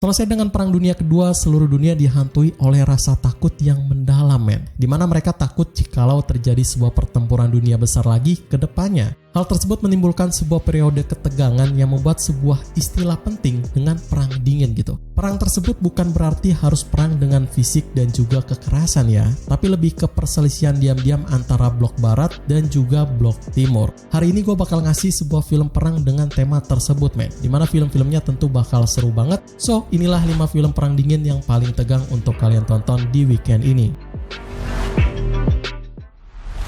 Selesai dengan Perang Dunia Kedua, seluruh dunia dihantui oleh rasa takut yang mendalam, men. Dimana mereka takut jikalau terjadi sebuah pertempuran dunia besar lagi ke depannya. Hal tersebut menimbulkan sebuah periode ketegangan yang membuat sebuah istilah penting dengan perang dingin gitu. Perang tersebut bukan berarti harus perang dengan fisik dan juga kekerasan ya, tapi lebih ke perselisihan diam-diam antara blok barat dan juga blok timur. Hari ini gue bakal ngasih sebuah film perang dengan tema tersebut, men. Dimana film-filmnya tentu bakal seru banget. So, inilah 5 film perang dingin yang paling tegang untuk kalian tonton di weekend ini.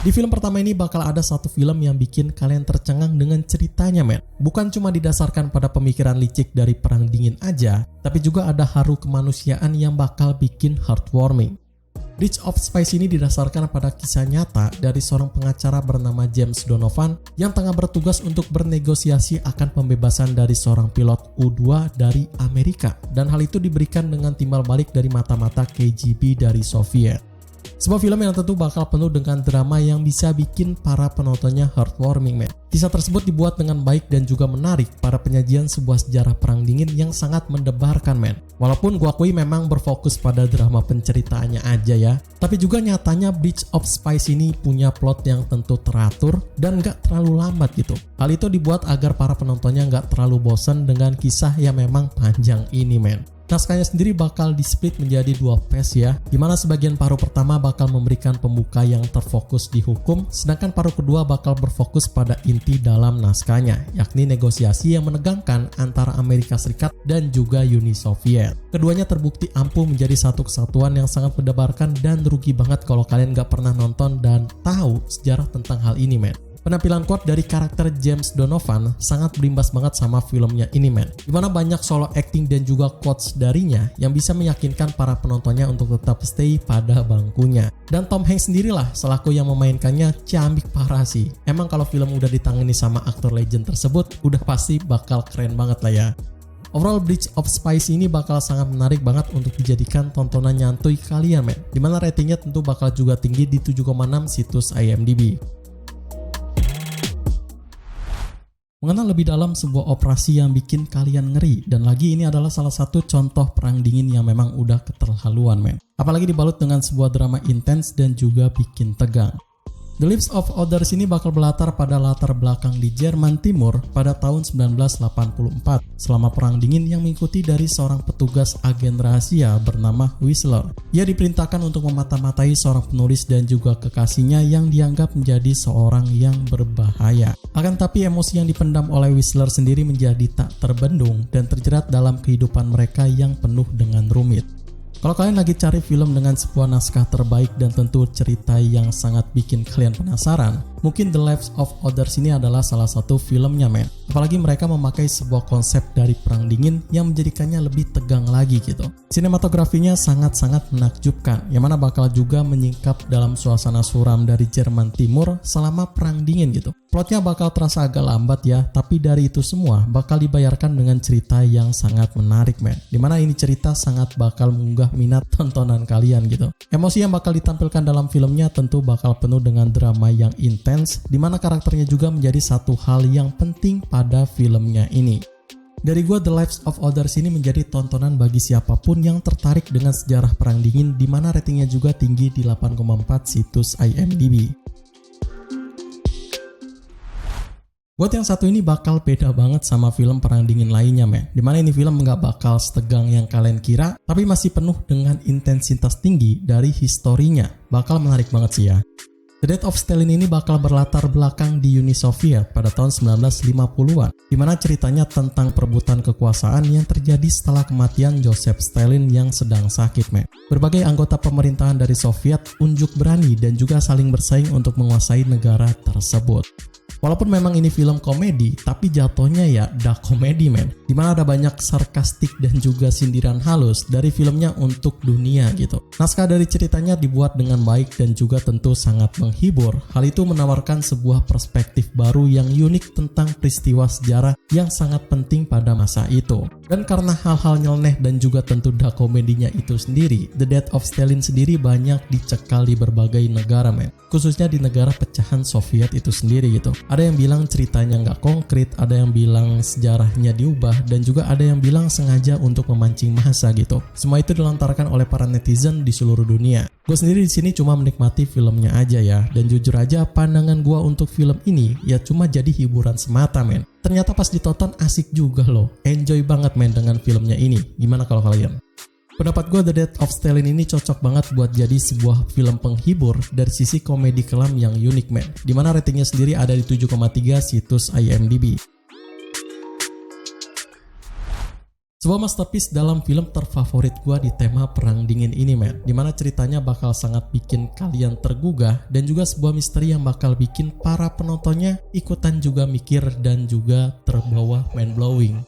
Di film pertama ini bakal ada satu film yang bikin kalian tercengang dengan ceritanya, men. Bukan cuma didasarkan pada pemikiran licik dari perang dingin aja, tapi juga ada haru kemanusiaan yang bakal bikin heartwarming. Bridge of Spies ini didasarkan pada kisah nyata dari seorang pengacara bernama James Donovan yang tengah bertugas untuk bernegosiasi akan pembebasan dari seorang pilot U-2 dari Amerika. Dan hal itu diberikan dengan timbal balik dari mata-mata KGB dari Soviet. Sebuah film yang tentu bakal penuh dengan drama yang bisa bikin para penontonnya heartwarming, man. Kisah tersebut dibuat dengan baik dan juga menarik pada penyajian sebuah sejarah perang dingin yang sangat mendebarkan, man. Walaupun gua akui memang berfokus pada drama penceritaannya aja ya, tapi juga nyatanya Bridge of Spies ini punya plot yang tentu teratur dan gak terlalu lambat gitu. Hal itu dibuat agar para penontonnya gak terlalu bosan dengan kisah yang memang panjang ini, man. Naskahnya sendiri bakal di-split menjadi 2 phase ya, dimana sebagian paruh pertama bakal memberikan pembuka yang terfokus di hukum, sedangkan paruh kedua bakal berfokus pada inti dalam naskahnya, yakni negosiasi yang menegangkan antara Amerika Serikat dan juga Uni Soviet. Keduanya terbukti ampuh menjadi satu kesatuan yang sangat mendebarkan dan rugi banget kalau kalian gak pernah nonton dan tahu sejarah tentang hal ini, men. Penampilan kuat dari karakter James Donovan sangat berimbas banget sama filmnya ini, men. Dimana banyak solo acting dan juga quotes darinya yang bisa meyakinkan para penontonnya untuk tetap stay pada bangkunya. Dan Tom Hanks sendirilah selaku yang memainkannya ciamik parah sih. Emang kalau film udah ditangani sama aktor legend tersebut, udah pasti bakal keren banget lah ya. Overall, Bridge of Spies ini bakal sangat menarik banget untuk dijadikan tontonan nyantuy kalian, men. Dimana ratingnya tentu bakal juga tinggi di 7,6 situs IMDb. Mengenal lebih dalam sebuah operasi yang bikin kalian ngeri, dan lagi ini adalah salah satu contoh perang dingin yang memang udah keterlaluan, men. Apalagi dibalut dengan sebuah drama intens dan juga bikin tegang. The Lives of Others ini bakal berlatar pada latar belakang di Jerman Timur pada tahun 1984 selama perang dingin yang mengikuti dari seorang petugas agen rahasia bernama Whistler. Ia diperintahkan untuk memata-matai seorang penulis dan juga kekasihnya yang dianggap menjadi seorang yang berbahaya. Akan tapi emosi yang dipendam oleh Whistler sendiri menjadi tak terbendung dan terjerat dalam kehidupan mereka yang penuh dengan rumit. Kalau kalian lagi cari film dengan sebuah naskah terbaik dan tentu cerita yang sangat bikin kalian penasaran, mungkin The Lives of Others ini adalah salah satu filmnya, men. Apalagi mereka memakai sebuah konsep dari perang dingin yang menjadikannya lebih tegang lagi gitu. Sinematografinya sangat-sangat menakjubkan, yang mana bakal juga menyingkap dalam suasana suram dari Jerman Timur selama perang dingin gitu. Plotnya bakal terasa agak lambat ya, tapi dari itu semua bakal dibayarkan dengan cerita yang sangat menarik, men. Dimana ini cerita sangat bakal mengunggah minat tontonan kalian gitu. Emosi yang bakal ditampilkan dalam filmnya tentu bakal penuh dengan drama yang intens, dimana karakternya juga menjadi satu hal yang penting pada filmnya ini. Dari gua, The Lives of Others ini menjadi tontonan bagi siapapun yang tertarik dengan sejarah perang dingin, dimana ratingnya juga tinggi di 8,4 situs IMDb. Buat yang satu ini bakal beda banget sama film perang dingin lainnya, men. Dimana ini film nggak bakal setegang yang kalian kira, tapi masih penuh dengan intensitas tinggi dari historinya. Bakal menarik banget sih ya. The Death of Stalin ini bakal berlatar belakang di Uni Soviet pada tahun 1950-an, dimana ceritanya tentang perebutan kekuasaan yang terjadi setelah kematian Joseph Stalin yang sedang sakit, men. Berbagai anggota pemerintahan dari Soviet unjuk berani dan juga saling bersaing untuk menguasai negara tersebut. Walaupun memang ini film komedi, tapi jatuhnya ya dark komedi, men. Dimana ada banyak sarkastik dan juga sindiran halus dari filmnya untuk dunia gitu. Naskah dari ceritanya dibuat dengan baik dan juga tentu sangat menghibur. Hal itu menawarkan sebuah perspektif baru yang unik tentang peristiwa sejarah yang sangat penting pada masa itu. Dan karena hal-hal nyeleneh dan juga tentu dark komedinya itu sendiri, The Death of Stalin sendiri banyak dicekal di berbagai negara men. Khususnya di negara pecahan Soviet itu sendiri gitu. Ada yang bilang ceritanya nggak konkret, ada yang bilang sejarahnya diubah, dan juga ada yang bilang sengaja untuk memancing massa gitu. Semua itu dilontarkan oleh para netizen di seluruh dunia. Gue sendiri di sini cuma menikmati filmnya aja ya, dan jujur aja pandangan gue untuk film ini ya cuma jadi hiburan semata men. Ternyata pas ditonton asik juga loh, enjoy banget men dengan filmnya ini. Gimana kalau kalian? Pendapat gue The Death of Stalin ini cocok banget buat jadi sebuah film penghibur dari sisi komedi kelam yang unik men. Dimana ratingnya sendiri ada di 7,3 situs IMDb. Sebuah masterpiece dalam film terfavorit gue di tema Perang Dingin ini men, dimana ceritanya bakal sangat bikin kalian tergugah dan juga sebuah misteri yang bakal bikin para penontonnya ikutan juga mikir dan juga terbawa mind blowing.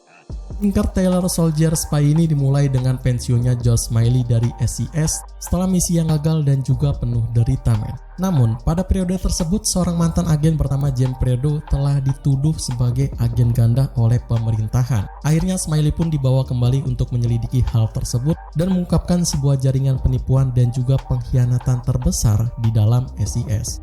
Tinker Tailor Soldier Spy ini dimulai dengan pensiunnya Joe Smiley dari SIS setelah misi yang gagal dan juga penuh derita men. Namun pada periode tersebut seorang mantan agen bernama James Predo telah dituduh sebagai agen ganda oleh pemerintahan. Akhirnya Smiley pun dibawa kembali untuk menyelidiki hal tersebut dan mengungkapkan sebuah jaringan penipuan dan juga pengkhianatan terbesar di dalam SIS.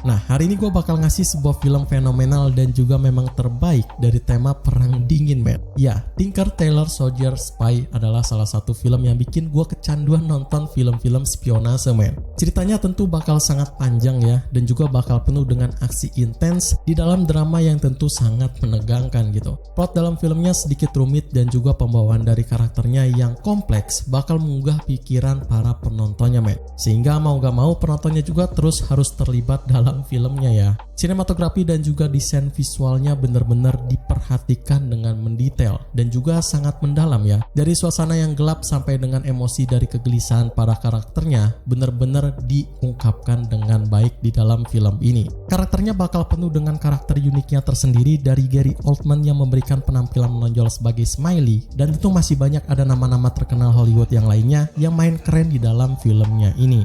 Nah, hari ini gue bakal ngasih sebuah film fenomenal dan juga memang terbaik dari tema Perang Dingin men. Ya, Tinker Tailor Soldier Spy adalah salah satu film yang bikin gue kecanduan nonton film-film spionase men. Ceritanya tentu bakal sangat panjang ya, dan juga bakal penuh dengan aksi intens di dalam drama yang tentu sangat menegangkan gitu. Plot dalam filmnya sedikit rumit dan juga pembawaan dari karakternya yang kompleks bakal menggugah pikiran para penontonnya men. Sehingga mau gak mau penontonnya juga terus harus terlibat dalam filmnya ya. Sinematografi dan juga desain visualnya benar-benar diperhatikan dengan mendetail dan juga sangat mendalam ya. Dari suasana yang gelap sampai dengan emosi dari kegelisahan para karakternya benar-benar diungkapkan dengan baik di dalam film ini. Karakternya bakal penuh dengan karakter uniknya tersendiri dari Gary Oldman yang memberikan penampilan menonjol sebagai Smiley, dan tentu masih banyak ada nama-nama terkenal Hollywood yang lainnya yang main keren di dalam filmnya ini.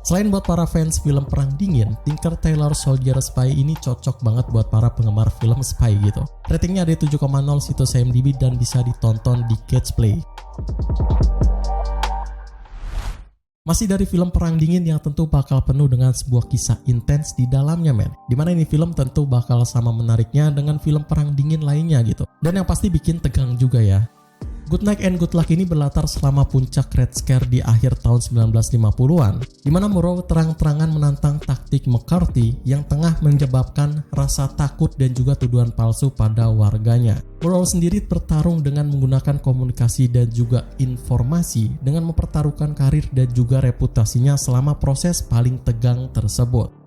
Selain buat para fans film Perang Dingin, Tinker Tailor Soldier Spy ini cocok banget buat para penggemar film spy gitu. Ratingnya ada 7,0 situs IMDb dan bisa ditonton di Catch Play. Masih dari film Perang Dingin yang tentu bakal penuh dengan sebuah kisah intens di dalamnya men. Dimana ini film tentu bakal sama menariknya dengan film Perang Dingin lainnya gitu. Dan yang pasti bikin tegang juga ya. Good Night and Good Luck ini berlatar selama puncak Red Scare di akhir tahun 1950-an, di mana Murrow terang-terangan menantang taktik McCarthy yang tengah menyebabkan rasa takut dan juga tuduhan palsu pada warganya. Murrow sendiri bertarung dengan menggunakan komunikasi dan juga informasi dengan mempertaruhkan karir dan juga reputasinya selama proses paling tegang tersebut.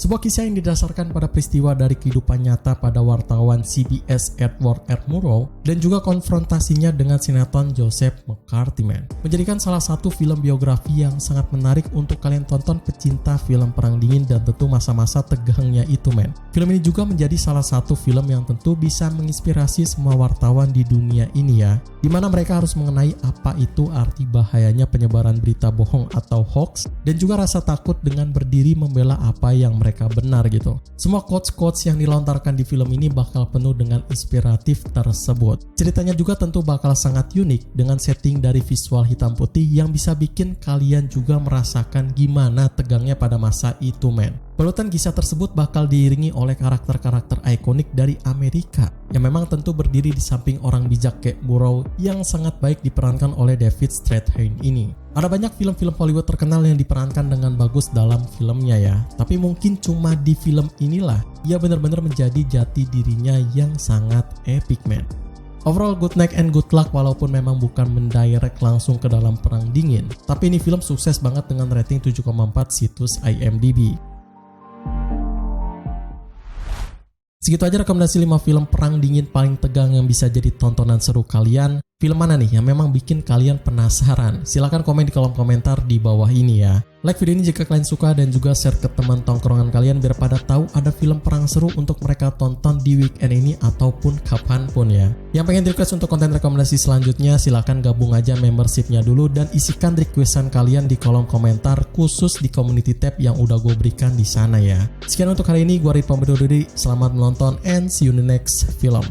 Sebuah kisah yang didasarkan pada peristiwa dari kehidupan nyata pada wartawan CBS Edward R. Murrow dan juga konfrontasinya dengan sinetron Joseph McCarthy man, menjadikan salah satu film biografi yang sangat menarik untuk kalian tonton pecinta film Perang Dingin dan tentu masa-masa tegangnya itu man. Film ini juga menjadi salah satu film yang tentu bisa menginspirasi semua wartawan di dunia ini ya, dimana mereka harus mengenai apa itu arti bahayanya penyebaran berita bohong atau hoax dan juga rasa takut dengan berdiri membela apa yang mereka benar gitu. Semua quotes-quotes yang dilontarkan di film ini bakal penuh dengan inspiratif tersebut. Ceritanya juga tentu bakal sangat unik dengan setting dari visual hitam putih yang bisa bikin kalian juga merasakan gimana tegangnya pada masa itu men. Balutan kisah tersebut bakal diiringi oleh karakter-karakter ikonik dari Amerika yang memang tentu berdiri di samping orang bijak kayak Murrow yang sangat baik diperankan oleh David Strathairn ini. Ada banyak film-film Hollywood terkenal yang diperankan dengan bagus dalam filmnya ya, tapi mungkin cuma di film inilah ia benar-benar menjadi jati dirinya yang sangat epic man. Overall Good Night and Good Luck walaupun memang bukan mendirect langsung ke dalam Perang Dingin, tapi ini film sukses banget dengan rating 7,4 situs IMDb. Segitu aja rekomendasi 5 film Perang Dingin paling tegang yang bisa jadi tontonan seru kalian. Film mana nih yang memang bikin kalian penasaran? Silahkan komen di kolom komentar di bawah ini ya. Like video ini jika kalian suka dan juga share ke teman tongkrongan kalian biar pada tahu ada film perang seru untuk mereka tonton di weekend ini ataupun kapanpun ya. Yang pengen request untuk konten rekomendasi selanjutnya silahkan gabung aja membershipnya dulu dan isikan requestan kalian di kolom komentar khusus di community tab yang udah gue berikan di sana ya. Sekian untuk hari ini, gue Rit pamit undur diri. Selamat menonton and see you in the next film.